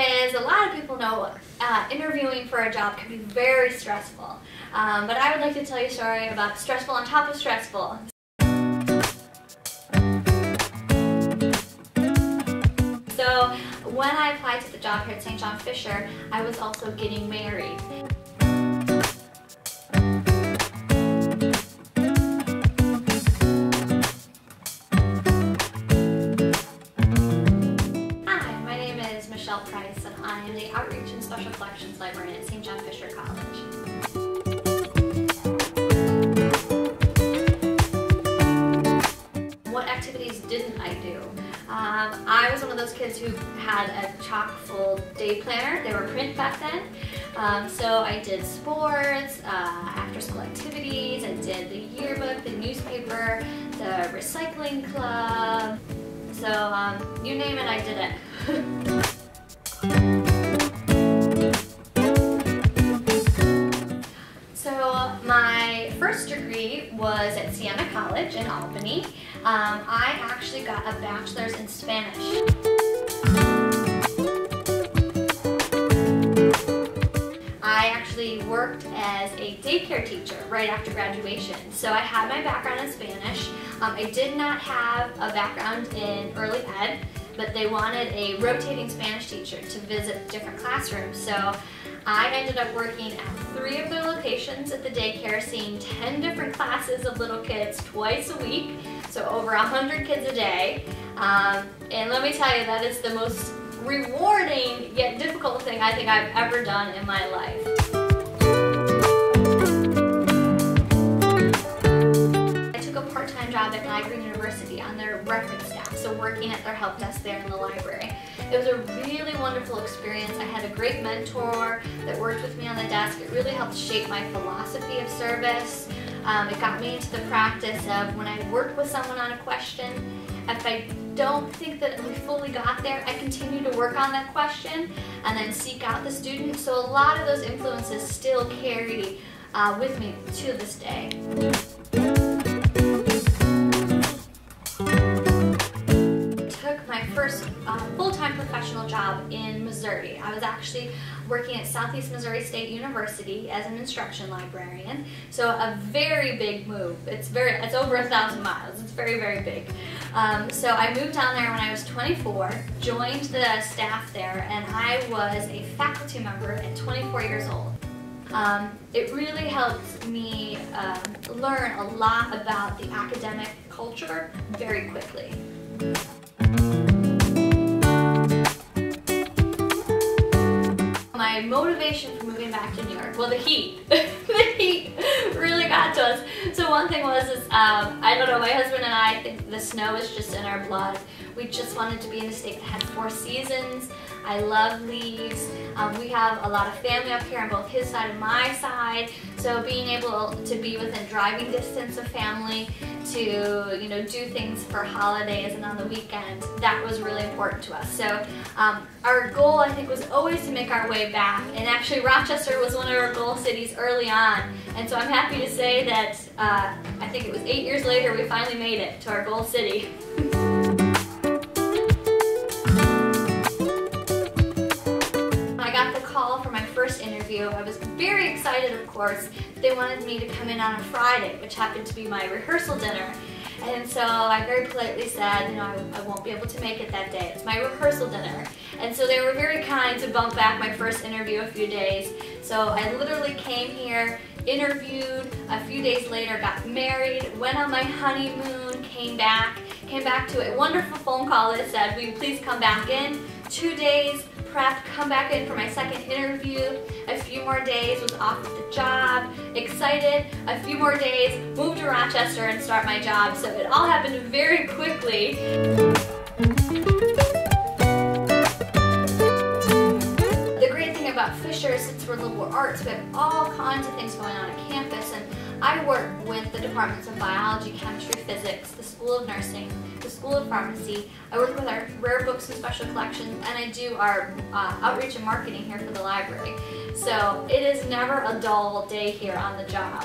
is a lot of people know interviewing for a job can be very stressful. But I would like to tell you a story about stressful on top of stressful. So when I applied to the job here at St. John Fisher, I was also getting married. Price, and I am the Outreach and Special Collections Librarian at St. John Fisher College. What activities didn't I do? I was one of those kids who had a chock-full day planner. They were print back then. So I did sports, after-school activities, I did the yearbook, the newspaper, the recycling club. So you name it, I did it. So my first degree was at Siena College in Albany. I actually got a bachelor's in Spanish. I actually worked as a daycare teacher right after graduation. So I had my background in Spanish. I did not have a background in early ed, but they wanted a rotating Spanish teacher to visit different classrooms. So I ended up working at 3 of their locations at the daycare, seeing 10 different classes of little kids twice a week, so over 100 kids a day. And let me tell you, that is the most rewarding yet difficult thing I think I've ever done in my life. I took a part-time job at Niagara University on their reference staff, so working at their help desk there in the library. It was a really wonderful experience. I had a great mentor that worked with me on the desk. It really helped shape my philosophy of service. It got me into the practice of when I work with someone on a question, if I don't think that we fully got there, I continue to work on that question and then seek out the student. So a lot of those influences still carry with me to this day. First full-time professional job in Missouri. I was actually working at Southeast Missouri State University as an instruction librarian. So a very big move. It's over 1,000 miles. It's very, very big. So I moved down there when I was 24, joined the staff there, and I was a faculty member at 24 years old. It really helped me learn a lot about the academic culture very quickly. My motivation for moving back to New York, well, the heat. The heat really got to us. So one thing was, I don't know, my husband and I think the snow is just in our blood. We just wanted to be in a state that had 4 seasons. I love leaves. We have a lot of family up here on both his side and my side. So being able to be within driving distance of family, to do things for holidays and on the weekend, that was really important to us. So our goal, I think, was always to make our way back. And actually Rochester was one of our goal cities early on. And so I'm happy to say that I think it was 8 years later we finally made it to our goal city. First interview, I was very excited, of course. They wanted me to come in on a Friday, which happened to be my rehearsal dinner. And so I very politely said, I won't be able to make it that day. It's my rehearsal dinner. And so they were very kind to bump back my first interview a few days. So I literally came here, interviewed, a few days later got married, went on my honeymoon, came back to a wonderful phone call that said, will you please come back in? 2 days, prep, come back in for my second interview. A few more days, was offered the job, excited. A few more days, moved to Rochester and start my job. So it all happened very quickly. The great thing about Fisher, since we're liberal arts, we have all kinds of things going on at campus, and I work with the departments of biology, chemistry, physics, the School of Nursing, the School of Pharmacy. I work with our rare books and special collections, and I do our outreach and marketing here for the library. So it is never a dull day here on the job.